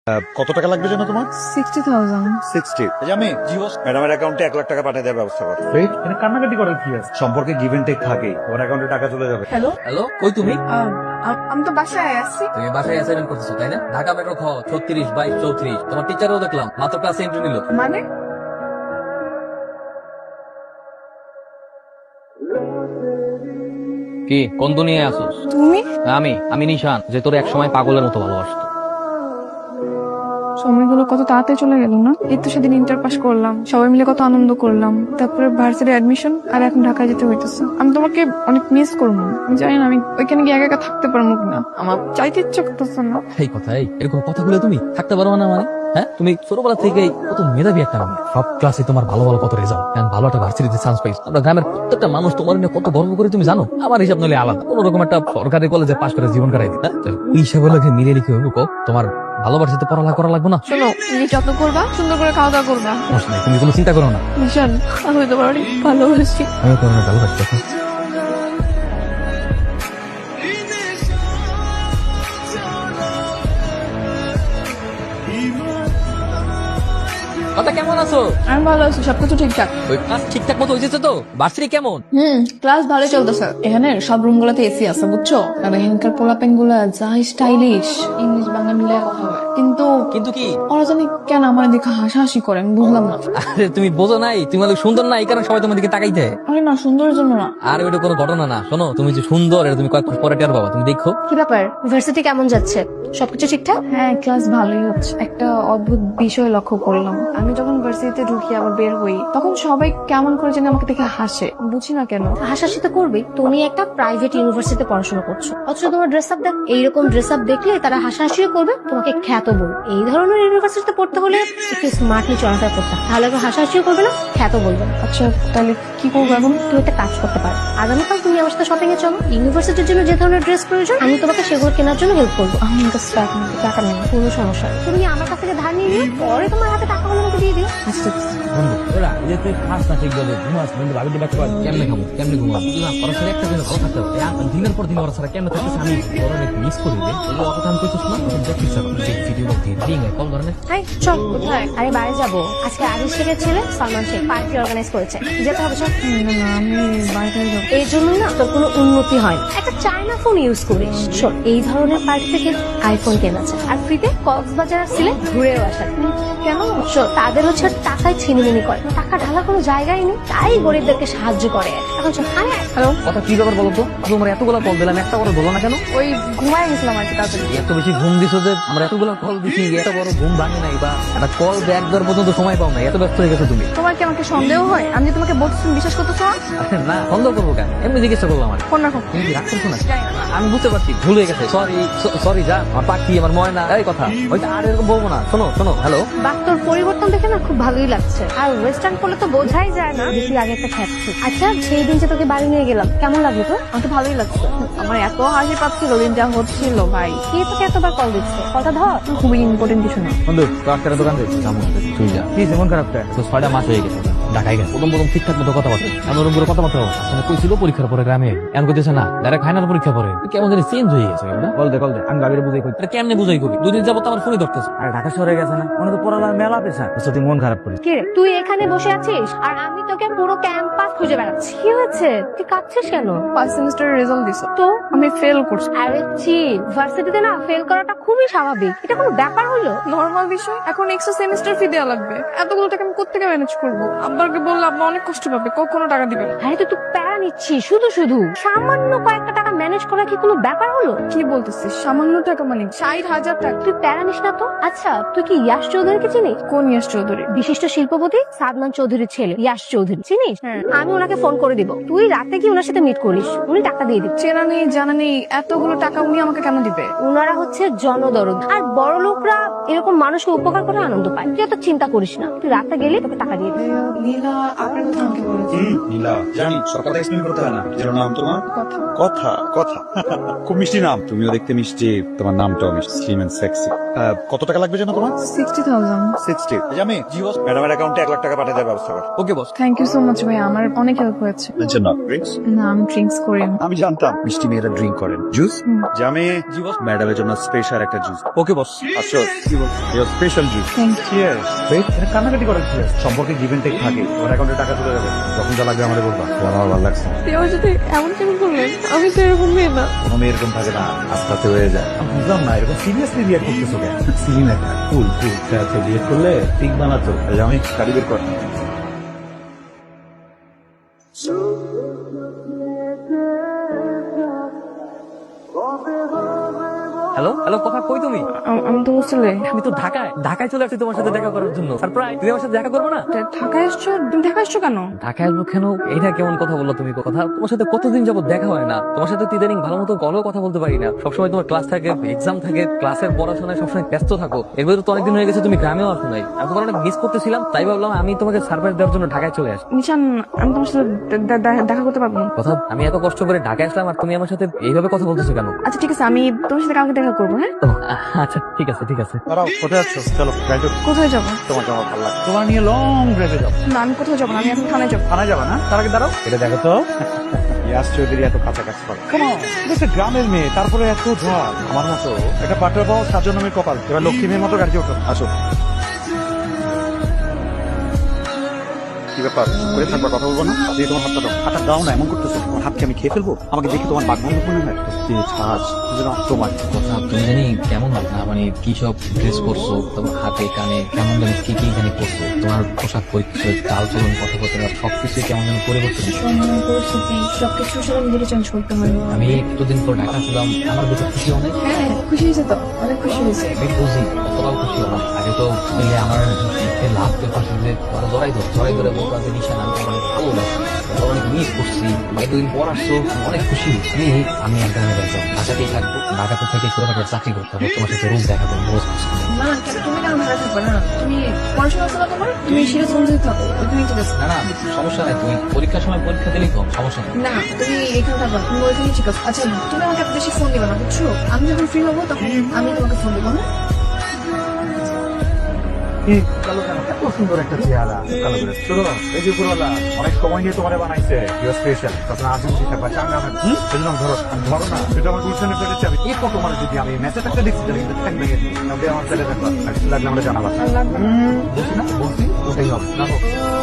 কত টাকা লাগবে যেন তোমার? 60,000 60। আমি ম্যাডামের অ্যাকাউন্টে 1 লাখ টাকা পাঠিয়ে দেওয়ার ব্যবস্থা করো। এখানে কান্নাকাটি করার কি আছে? সম্পর্কে গিভ এন্ড টেক থাকে, ওর অ্যাকাউন্টে টাকা চলে যাবে। হ্যালো হ্যালো, কই তুমি? আমি তো বাসায় আছি। তুমি বাসায় অ্যাসাইনমেন্ট করতেছো তাই না? ঢাকা মেট্রো খ 36 22 34। তোমার টিচারও দেখলাম মাত্র ক্লাসে এন্ট্রি নিল। মানে কি কোন দুনিয়ায় আসোস? তুমি আমি নিশান, যে তোর এক সময় পাগলের মতো ভালোবাসতো। সময়গুলো কত তাড়াতাড়ি চলে গেল না। এই তো সেদিন ইন্টার পাস করলাম, সবাই মিলে কত আনন্দ করলাম, তারপরে ভার্সিটি অ্যাডমিশন, আর এখন ঢাকায় যেতে হইতেছে। আমি তোমাকে অনেক মিস করবো। আমি জানি না আমি ওইখানে গিয়ে একা একা থাকতে পারবো কিনা। আমার চাইতে ইচ্ছা করতেছে না। এই কথাই এরকম কথাগুলো তুমি থাকতে পারো না মানে? হ্যাঁ, তুমি ছোটবেলা থেকেই কত মেধাবী একটা মেয়ে, সব ক্লাসে তোমার ভালো ভালো কত রেজাল্ট, ভালো একটা ভার্সিটিতে চান্স পাইছো। আমরা গ্রামের প্রত্যেকটা মানুষ তোমার নিয়ে কত গর্ব করে তুমি জানো। আমার হিসাব নইলে আলাদা, কোন রকম একটা সরকারি কলেজে পাশ করে জীবন কাটাই দিই। ওই হিসাবগুলোকে মিলিয়ে লিখে হইব তোমার ভালোবাসাতে পড়ালেখা করা লাগবে না। শোনো, নিজে যত্ন করবা, সুন্দর করে খাওয়া দাওয়া করবা। সমস্যা নাই, তুমি কোনো চিন্তা করো না। মিশন, আমি তোমার অনেক ভালোবাসি। আমি তোমার অনেক ভালোবাসি। কথা কেমন আছো? আমি ভালো আছি, সবকিছু ঠিকঠাক। ওই ক্লাস ঠিকঠাক মতো হয়েছে তো? ভার্সিটি কেমন? ক্লাস ভালো চলতেছে। এখানে সব রুম গুলাতে এসি আছে, বুঝছো? আর এখানকার পোলাপেন গুলা যা স্টাইলিশ, ইংলিশ বাংলা মিলে কথা হয়। কিন্তু কিন্তু কি? ওরা জানি কেন আমার দিকে হাসাহাসি করে, আমি বুঝলাম না। আরে তুমি বোঝো নাই, তুমি অনেক সুন্দর না, এই কারণে সবাই তোমার দিকে তাকাইতে। আরে না, সুন্দরের জন্য না। আর ওইটা কোনো ঘটনা না। শোনো, তুমি যে সুন্দর এটা তুমি কয়েক মাস পরে টের পাবা। তুমি দেখো। কি ব্যাপার, ইউনিভার্সিটি কেমন যাচ্ছে? সবকিছু ঠিকঠাক? হ্যাঁ, ক্লাস ভালোই হচ্ছে। একটা অদ্ভুত বিষয় লক্ষ্য করলাম। আমি যখন ভার্সিটিতে ঢুকি আবার বের হই, তখন সবাই কেমন করে যেন আমাকে দেখে হাসে, বুঝি না কেন। হাসাহাসি তো করবেই, তুমি একটা প্রাইভেট ইউনিভার্সিটিতে পড়াশোনা করছো, অথচ তোমার ড্রেস আপ দেখ। এইরকম ড্রেস আপ দেখলে তারা হাসাহাসিও করবে, তোমাকে খ্যাত বলবে। এই ধরনের ইউনিভার্সিটিতে পড়তে হলে একটু স্মার্টলি চলাফেরা করতে হবে, তাহলে হাসাহাসিও করবে না, খ্যাত বলবে না। আচ্ছা, তাহলে কি করবো এখন? তুমি একটা কাজ করতে পারো, আগামীকাল তুমি আমার সাথে শপিং এ চলো। ইউনিভার্সিটির জন্য যে ধরনের ড্রেস প্রয়োজন আমি তোমাকে সেগুলো কেনার জন্য হেল্প করবো। আমার কাছে টাকা নেই। কোনো সমস্যা নেই, তুমি আমার কাছ থেকে ধার নিয়ে নিও, পরে তোমার হাতে টাকা হলে আমাকে দিয়ে দিও। আচ্ছা, বন্ধু ওরা এই যে তুই খাস না ঠিকভাবে, ঘুমাস বন্ধু, ভাবি দিবা কেমনে খাবো, কেমনে ঘুমাবো না? ওরা সাথে একটা দিন ভালো থাকতে হবে। দিনের পর দিন ওরা সারা কেমনে থাকতেছে আমি ওরা অনেক মিস করি রে। এগুলো কথা আমি কইছিস না, তখন দেখতে ইচ্ছা করে। সেই ভিডিও দিয়ে রিং কল করে না। হাই, চল। কোথায়? আরে বাইরে যাবো। আজকে আরিশ শেখের ছেলে সালমান শেখ পার্টি অর্গানাইজ করেছে, যেতে হবে। চল। না না, আমি বাড়িতে যাবো। এই জন্য না তোর কোনো উন্নতি হয় না। একটা চায়না ফোন ইউজ করিস। শোন, এই ধরনের পার্টি থেকে আইফোন কেনা যায়, আর ফ্রিতে কক্সবাজার আসলে ঘুরেও আসা। কেন? শোন, তাদের হচ্ছে টাকায় ছিনিমিনি করে, টাকা ঢালা কোনো জায়গায় নেই, তাই গরিবদেরকে সাহায্য করে। এখন চল। হ্যালো, কথা কি ব্যাপার বলো তো? তোমার এতগুলো কল দিলাম, একটা করে বলো না কেন? ওই ঘুমায় গেছিলাম আর কি, তাড়াতাড়ি। এত বেশি ঘুম দিছো যে আমরা এতগুলো কল দিছি, এত বড় ঘুম ভাঙে নাই বা একটা কল ব্যাক দেওয়ার পর্যন্ত সময় পাও না, এত ব্যস্ত হয়ে গেছো তুমি। তোমার কি আমাকে সন্দেহ হয়? আমি যে তোমাকে বলছি, তুমি বিশ্বাস করতেছো না? আরে না, সন্দেহ করবো কেন? এমনি জিজ্ঞাসা করলাম। আমার ফোন রাখো। তুমি কি রাগ করছো না? আমি বুঝতে পারছি ভুল হয়ে গেছে। সরি যা, আমার পাখি, আমার ময়না, এই কথা ওইটা আর এরকম বলবো না। শোনো হ্যালো। বাহ, তোর পরিবর্তন দেখে না খুব ভালোই লাগছে। আর ওয়েস্টার্ন করলে তো বোঝাই যায় না যে তুই আগে একটা খ্যাত ছিলি। আচ্ছা, সেই দিন যে তোকে বাড়ি নিয়ে গেলাম, কেমন লাগলো তোর? আমার তো ভালোই লাগছে। আমার এত হাসি পাচ্ছিল দিন যা হচ্ছিল ভাই। কে তোকে এতবার কল দিচ্ছে? কথা ধর। খুবই ইম্পর্টেন্ট কিছু না। বন্ধু রাস্তার দোকান থেকে তুই যা প্লিজ। এমন খারাপ তো 6টা মাস হয়ে গেছে ঢাকায় গেছে। প্রথম ঠিকঠাক মতো কথাবার্তা, এমন করে কথাবার্তা মানে কইছিল পরীক্ষার পরে গ্রামে, এমন করতেছে না ডাইরেক্ট ফাইনাল পরীক্ষা পরে কেমন জানি চেঞ্জ হয়ে গেছে। কল দে আমি গাড়ির বুঝাই কই কেমনে বুঝাই করি? দুদিন যাবো তো আমার ফোনই ধরতেছে। আর ঢাকা শহরে গেছে না, মনে তো পড়ালার মেলা পেশা, তুই মন খারাপ করিস। কে রে, তুই এখানে বসে আছিস আর আমি তোকে পুরো ক্যাম্পাস খুঁজে বেড়াচ্ছি। কি হয়েছে, তুই কাঁদছিস কেন? ফার্স্ট সেমিস্টারের রেজাল্ট দিছো তো আমি ফেল করছি। আরে চিল, ভার্সিটিতে না ফেল করাটা খুবই স্বাভাবিক, এটা কোনো ব্যাপার হলো? নর্মাল বিষয়। এখন এক্সট্রা সেমিস্টার ফি দেওয়া লাগবে। এতগুলো টাকা আমি কোত্থেকে ম্যানেজ করবো? আব্বাকে বললে আব্বা অনেক কষ্ট পাবে, কখনো টাকা দিবে না। আরে তুই প্যারা নিচ্ছিস শুধু সামান্য কয়েকটা টাকা ম্যানেজ করা কি কোনো ব্যাপার হলো? কি বলতেছিস? সামান্য টাকা মানে 60,000 টাকা? তুই প্যারা নিস না তো। আচ্ছা, তুই কি ইয়াশ চৌধুরীকে চিনিস? কোন ইয়াশ চৌধুরী? বিশিষ্ট শিল্পপতি সাদমান চৌধুরীর ছেলে ইয়াশ চৌধুরী, চিনিস? আমি ওনাকে ফোন করে দিব, তুই রাতে কি ওনার সাথে মিট করিস, উনি টাকা দিয়ে দিচ্ছে। চেনা নেই জানা নেই, এতগুলো টাকা উনি আমাকে কেন দিবে? ওনারা হচ্ছে জনদরদ, আর বড় লোকরা এরকম মানুষকে উপকার করে আনন্দ পায়। তুই এত চিন্তা করিস না, তুই রাতে গেলে তোকে টাকা দিয়ে দিবে। নীলা আপনার কথা আমাকে বলেছে। নীলা, জানি সব কথা এক্সপ্লেন করতে হয় না। যেন নাম তোমার কথা খুব মিষ্টি নাম, তুমিও দেখতে মিষ্টি, তোমার নামটাও মিষ্টি, স্লিম এন্ড সেক্সি। কত টাকা লাগবে যেন তোমার? 60,000। 60। আমি ম্যাডামের অ্যাকাউন্টে 1 লাখ টাকা পাঠিয়ে দেওয়ার ব্যবস্থা করো। ওকে বস। থ্যাংক ইউ সো মাচ ভাই, আমার অনেক হেল্প হয়েছে। না ড্রিঙ্কস? না, আমি ড্রিঙ্কস করি না। আমি জানতাম মিষ্টি মেয়েরা ড্রিঙ্ক করেন। জুস? জামে জি বস। ম্যাডামের জন্য স্পেশাল একটা জুস। Okay boss. আসো। জি boss. Your special juice. Thank you. Cheers. Wait, এটা কান্নাকাটি করার কি আছে? সম্পর্কে গিভ এন্ড টেক থাকে। তোমার অ্যাকাউন্টে টাকা চলে যাবে, যখন যা লাগবে আমাদের বলবা। তোমার আমার ভালো লাগছে। আমার সাথে এমন কেন করলেন? আমি তো এরকম মেয়ে না। কোনো মেয়ে এরকম থাকে না, আস্তে আস্তে হয়ে যায়। আমি বুঝলাম না, এরকম সিরিয়াসলি রিয়াক্ট করতেছো কেন? সিন একটা কুল কুল সাথে রিয়াক্ট করলে ঠিক বানাতো। আমি গাড়ি বের কর। হ্যালো হ্যালো, কথা কই তুমি? আমি তো হোস্টেলে। আমি তো ঢাকায় চলে আসছি তোমার সাথে দেখা করার জন্য। সারপ্রাইজ, তুমি আমার সাথে দেখা করবে না? ঢাকায় এসছো? তুমি ঢাকায় এসছো কেন? ঢাকায় আসবো কেন? এইটা কেমন কথা বললো তুমি? কথা, তোমার সাথে কতদিন যাবত দেখা হয় না। তোমার সাথে তো ইদানিং ভালো মতো কলেও কথা বলতে পারি না। সবসময় তোমার ক্লাস থাকে, এক্সাম থাকে, ক্লাসের পড়াশোনায় সবসময় ব্যস্ত থাকো। এর মধ্যে তো অনেকদিন হয়ে গেছে তুমি গ্রামেও আসো নাই। আমি তোমার অনেক মিস করতেছিলাম, তাই ভাবলাম আমি তোমাকে সারপ্রাইজ দেওয়ার জন্য ঢাকায় চলে আসি। নিশান, আমি তোমার সাথে দেখা করতে পারবো না। কথা, আমি এত কষ্ট করে ঢাকায় আসলাম আর তুমি আমার সাথে এইভাবে কথা বলতেছো কেন? আচ্ছা ঠিক আছে, আমি তোমার সাথে কালকে দেখা করবো। হ্যাঁ, ও, আচ্ছা ঠিক আছে ঠিক আছে। দাঁড়াও, কোথায় যাচ্ছ? চলো গাড়ি। কোথায় যাবো? তোমাকে আমার ভালো লাগে। তোমার নিয়ে লং ড্রাইভে যাও। না, আমি কোথাও যাবো না, আমি এখন থানায় যাবো। থানায় যাবা না? তার আগে দাঁড়াও, এটা দেখো তো। ইয়াস চৌধুরী এত কাছাকাছি করে। কেন? এটা গ্রামের মেয়ে, তারপরে এত ঝাল। আমার মতো একটা পাটরা পাওয়া সাজন নামের কপাল। এবার লক্ষ্মী মেয়ের মতো গাড়ি ওঠো, আসো। কি ব্যাপার? করে থাকবা, কথা বলবো না? দিয়ে তোমার হাতটা দাও। হাতটা দাও না, এমন করতেছো। তোমার হাতকে আমি খেয়ে ফেলবো? আমাকে দেখে তোমার বাঘ ভাল্লুক মনে হয়? ছাড়, তোমার কথা, তুমি জানি কেমন লাগে না, মানে কি সব ড্রেস করছো, তোমার হাতে কানে কেমন জানি কি কি জানি করছো, তোমার পোশাক পরিচ্ছদ, চাল চলন, কথাবার্তা সবকিছু কেমন যেন পরিবর্তন। সম্মান, পরিস্থিতি সবকিছু আসলে নিজেকে চেঞ্জ করতে হয়। আমি কিছুদিন পর ঢাকা ছিলাম, আমার ভিতর খুশি অনেক। হ্যাঁ, খুশি হয়েছে তো, অনেক খুশি হয়েছে। আমি বুঝি কতটাও খুশি হলাম। আগে তো দিলে আমার লাভের পাশে যে মানে জড়াই ধরে বলতো যে নিশান আমি তোমার অনেক ভালোবাসি, তোমার অনেক মিস করছি, এতদিন পর আসছো, অনেক খুশি। আমি এক গ্রামে বেড়াতাম, ঢাকাতেই থাকবো, ঢাকাতে থেকে ছোটখাটো চাকরি করতে হবে, তোমার সাথে রোজ দেখা করবো, রোজ খুশি। না, তুমি কেন ঢাকা থাকবে না? তুমি পড়াশোনা করো, তোমার তুমি সিরিয়াস অনুযায়ী থাকো, তুমি ঠিক আছে। না না, সমস্যা নাই, তুমি পরীক্ষার সময় পরীক্ষা দিলেই তো সমস্যা নেই। না, তুমি এখানে থাকবা, তুমি ওইখানে ঠিক আছে। আচ্ছা, তুমি আমাকে এত বেশি ফোন দিবে না, বুঝছো? আমি যখন ফ্রি হবো তখন আমি তোমাকে ফোন দেবো। হ্যাঁ, কালো কেন? এত সুন্দর একটা চেহারা কালো করে। শোনো, এই যে উপরওয়ালা অনেক সময় নিয়ে তোমারে বানাইছে। Your special. তখন আজমসি থাকবা, চাঙ্গা থাকবা। সেজন্য ধরো, ধরো না, এটা আমার গুলশানের প্লেটে আমি এই ফটো মানে যদি আমি ম্যাচে একটা দেখছি তাহলে কিন্তু ঠ্যাং ভেঙে দিই। তবে আমার ছেলে থাকবা, আর কিছু লাগলে আমরা জানাবা। বলছি না, বলছি ওটাই হবে। দেখো,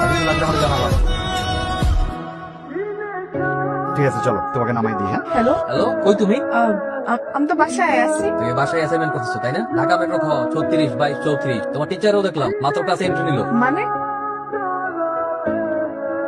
আর কিছু লাগলে আমরা জানাবা। ঠিক আছে, চলো তোমাকে নামাই দিই। হ্যাঁ, হ্যালো। হ্যালো, কই তুমি? আমি তো বাসায় আছি। তুমি বাসায় অ্যাসাইনমেন্ট করতেছো তাই না? ঢাকা মেট্রো খ 36/34। তোমার টিচারও দেখলাম মাত্র ক্লাসে এন্ট্রি নিল। মানে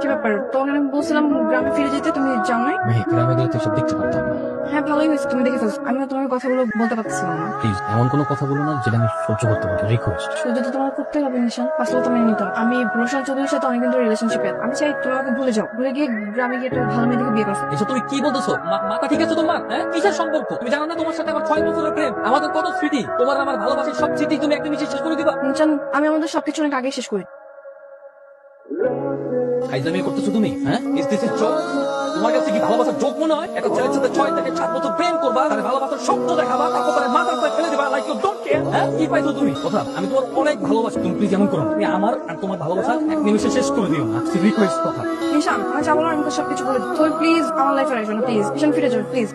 কি ব্যাপার? তোমাকে আমি বলছিলাম গ্রামে ফিরে যেতে, তুমি যাও নাই? গ্রামে গেলে তো সব দেখতে পারতাম না। হ্যাঁ, ভালোই হয়েছে তুমি দেখে ফেলছো। আমি তোমার কথাগুলো বলতে পারছিলাম না। প্লিজ এমন কোনো কথা বলো না যেটা আমি সহ্য করতে পারি, রিকোয়েস্ট। সহ্য তো তোমার করতে হবে নিশান, আসলে তো মেনে নিতাম। আমি রোশন চৌধুরীর সাথে অনেকদিন ধরে রিলেশনশিপে। আমি চাই তুমি আমাকে ভুলে যাও, ভুলে গিয়ে গ্রামে গিয়ে একটা ভালো মেয়েকে বিয়ে করছো। এসব তুমি কি বলতেছো? মাথা ঠিক আছে তোমার? হ্যাঁ, কিসের সম্পর্ক? তুমি জানো না তোমার সাথে আমার 6 বছরের প্রেম, আমাদের কত স্মৃতি, তোমার আমার ভালোবাসার সব স্মৃতি তুমি একদিন শেষ করে দিবা? নিশান, আমি আমাদের সবকিছু অনেক আগে শেষ করি। ফাইজলামি করতেছো তুমি? হ্যাঁ, ইজ দিস ইজ জোক? তোমার কাছে কি ভালোবাসার জোক মনে হয়? একটা ছেলের সাথে 6 থেকে 7 বছর প্রেম করবা, তার ভালোবাসার শব্দ দেখাবা, তারপর তার মাথার উপরে ফেলে দিবা লাইক ইউ ডোন্ট কেয়ার। হ্যাঁ, কি পাইছো তুমি? কথা, আমি তোমার অনেক ভালোবাসি, তুমি প্লিজ এমন করো না। তুমি আমার আর তোমার ভালোবাসা এক নিমিষে শেষ করে দিও না, রিকোয়েস্ট। কথা নিশান, আমি যাবো না, আমি তো সবকিছু বলে দিই। তুমি প্লিজ আমার লাইফে আসবে না, প্লিজ। নিশান, ফিরে যাবে প্লিজ।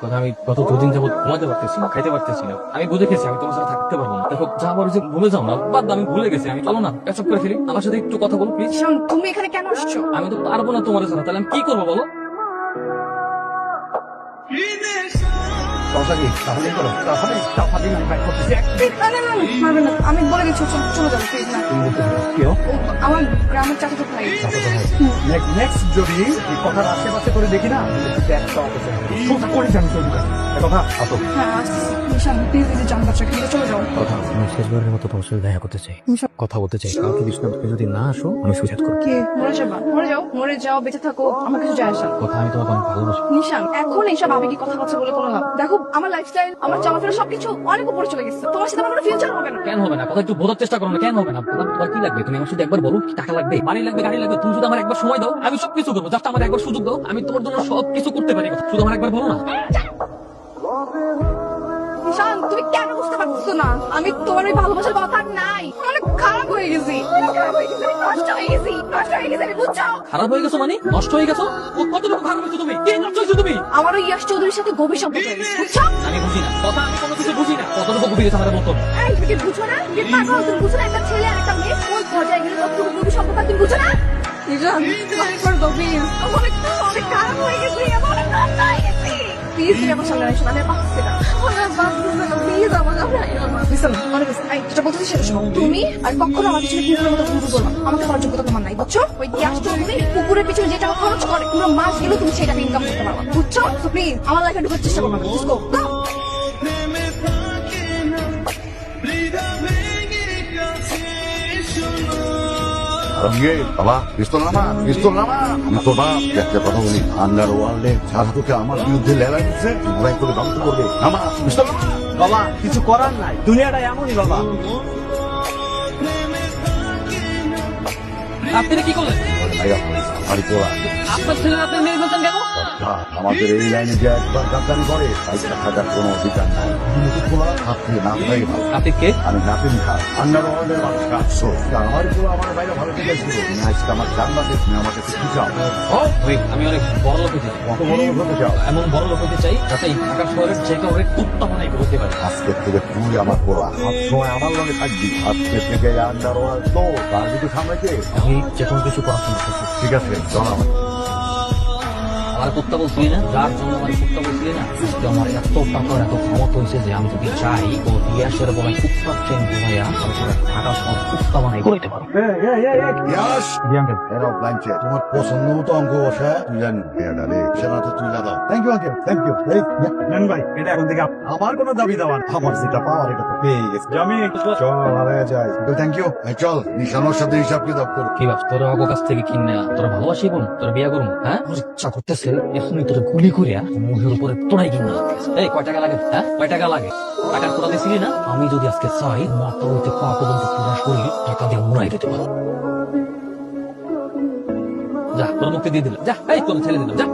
কথা, আমি গত 2 দিন যাবত ঘুমাতে পারতেছি না, খাইতে পারতেছি না। আমি বুঝে গেছি আমি তোমার সাথে থাকতে পারবো না। দেখো, যা আমার যে ভুলে যাও না, বাদ দাও, আমি ভুলে গেছি। আমি চলো না ক্যাচ আপ করে ফেলি, আমার সাথে একটু কথা বলো প্লিজ। নিশান, তুমি এখানে কেন আসছো? আমি তো পারবো না তোমার সাথে, তাহলে আমি কি করবো বলো? সমস্যা কি? তাহলেই করো, তাহলেই আমি বাইক করতেছি। মারবেন না, আমি বলে দিচ্ছি, চলে যাবো প্লিজ। না, তুমি বলতে থাকো। কেউ? ও আমার গ্রামের চাচাতো ভাই। নেক্সট যদি এই কথার আশেপাশে করে দেখি না, একটা অপশন সোজা করে জানি চলুন। কথা আসো। হ্যাঁ, আসতেছি। নিশান, প্লিজ এই যে জান বাচ্চা কিন্তু চলে যাও। কথা, আমি শেষবারের মতো তোমার সাথে দেখা করতে চাই, কথা বলতে চাই। কালকে বিষ্ণু তুমি যদি না আসো, আমি সুইসাইড করবো। কে? মরে যাবা? মরে যাও, বেঁচে থাকো, আমার কিছু যায় আসে না। কথা, আমি তোমাকে অনেক ভালোবাসি। নিশান, এখন এইসব আবেগী কথাবার্তা বলে কোনো লাভ। দেখো, আমার লাইফস্টাইল, আমার চলাফেরা সবকিছু অনেক উপরে চলে গেছে। তোমার সাথে আমার কোনো ফিউচার হবে না। কেন হবে না? কথা একটু বোঝার চেষ্টা করো না, কেন হবে না? তোমার কি লাগবে? তুমি আমার সাথে একবার বলো, কি টাকা লাগবে, বাড়ি লাগবে, গাড়ি লাগবে? তুমি শুধু আমার একবার সময় দাও, আমি সবকিছু করবো। জাস্ট আমার একবার সুযোগ দাও, আমি তোমার জন্য সবকিছু করতে পারি। শুধু আমার একবার বলো না। ঈশান তুমি কেন বুঝতে পারছো না আমি তোমার ওই ভালোবাসার কথা নাই অনেক খারাপ হয়ে গেছি নষ্ট হয়ে গেছি আমি বুঝছো খারাপ হয়ে গেছো মানে নষ্ট হয়ে গেছো ও কতটুকু খারাপ হয়েছো তুমি কে নষ্ট হয়েছো তুমি আমার ওই ইয়াশ চৌধুরীর সাথে গভীর সম্পর্ক হয়ে গেছে বুঝছো আমি বুঝি না কথা আমি কোনো কিছু বুঝি না কতটুকু গভীর গেছে আমার বলতো এই তুমি কি বুঝছো না কি পাগল তুমি বুঝছো না একটা ছেলে আর একটা মেয়ে কোন পর্যায়ে গেলে কতটুকু গভীর সম্পর্ক তুমি বুঝছো না ঈশান অনেকবার গভীর অনেক খারাপ হয়ে গেছি অনেক নষ্ট হয়ে গেছি প্লিজ তুমি আমার সামনে আসো আমি পাচ্ছি না প্লিজ আমার সামনে লিসেন অনেক এই যেটা বলতেছি সেটা শোনো তুমি আর কখনো আমার পিছনে কুকুরের মতো ঘুরতে বলবা আমাকে করার যোগ্যতা তোমার নাই বুঝছো ওই গ্যাস চৌধুরী কুকুরের পিছনে যে টাকা খরচ করে পুরো মাস গেলেও তুমি সেটা ইনকাম করতে পারবা বুঝছো প্লিজ আমার লাইফে ঢুকার চেষ্টা করবা প্লিজ গো বাবা পিস্তল নামা আমি তো বাপ একটা কথা বলি আন্ডার ওয়ার্ল্ডে যারা তোকে আমার বিরুদ্ধে লেলা দিচ্ছে মোবাইল করে ধ্বংস করবে নামা পিস্তল নামা বাবা কিছু করার নাই দুনিয়াটা এমনই বাবা। আপনি কি করলেন ভাইয়া বাড়ি তোলা আপনার ছেলে আপনি মেরে ফেলছেন কেন আমাদের এই লাইনে যে একবার গাদ্দারি করে তাইটা থাকার কোনো অধিকার নাই খোলা আপনি না হয়ে ভালো আপনি কে আমি নাতিন খান আন্ডার ওয়ার্ল্ডের মানুষ কাটছো আমার পুরো আমার বাইরে ভালো থেকে ছিল আজকে আমার জানলাতে তুমি আমাকে কি চাও ওয়েট আমি অনেক বড় লোক হতে চাই কত বড় লোক হতে চাও এমন বড় লোক হতে চাই যাতে এই ঢাকা শহরের যে কাউরে কুত্তা বানাই করতে পারে আজকে থেকে তুই আমার পোলা সব সময় আমার লগে থাকবি আজকে থেকে আন্ডার ওয়ার্ল্ড তো তার যদি সামলাইতে আমি যে কোনো কিছু পড়াশোনা করছি। ঠিক আছে চল আমার আমার কুত্তা বলছিলি না যার জন্য আমার কুত্তা বলছিলি না আজকে আমার এত টাকার এত ক্ষমতা হয়েছে যে আমি যদি চাই তো ইয়াসের বলা কুত্তা ট্রেন ঘুমাইয়া আমি সারা ঢাকা শহর কুত্তা বানাই করতে পারবো ইয়াস জি আঙ্কেল এরাও প্ল্যানছে তোমার পছন্দ মতো অঙ্ক বসে তুই জানি এটা রে সেনাতে তুই দাও thank you uncle thank you জান ভাই এটা এখন থেকে আমার কোনো দাবি দেওয়ার আমার যেটা পাওয়ার এটা তো পেয়ে গেছে আমি চল আলাদা যাই থ্যাংক ইউ চল নিশানোর সাথে হিসাব কিতাব করো কি ভাবছ তোরা আমার কাছ থেকে কিনে তোরা ভালোবাসি বোন তোরা বিয়ে করুন হ্যাঁ আমার ইচ্ছা করতেছে এখনই তোরা গুলি করিয়া মুখের উপরে তোরাই কিনে এই কয় টাকা লাগে হ্যাঁ কয় টাকা লাগে টাকার কোটা দিছিলি না আমি যদি আজকে চাই মাথা হইতে পা পর্যন্ত পুরা শরীর টাকা দিয়ে মুড়াই দিতে পারো যা তোর মুখে দিয়ে দিলাম যা এই তোর ছেলে দিলাম যা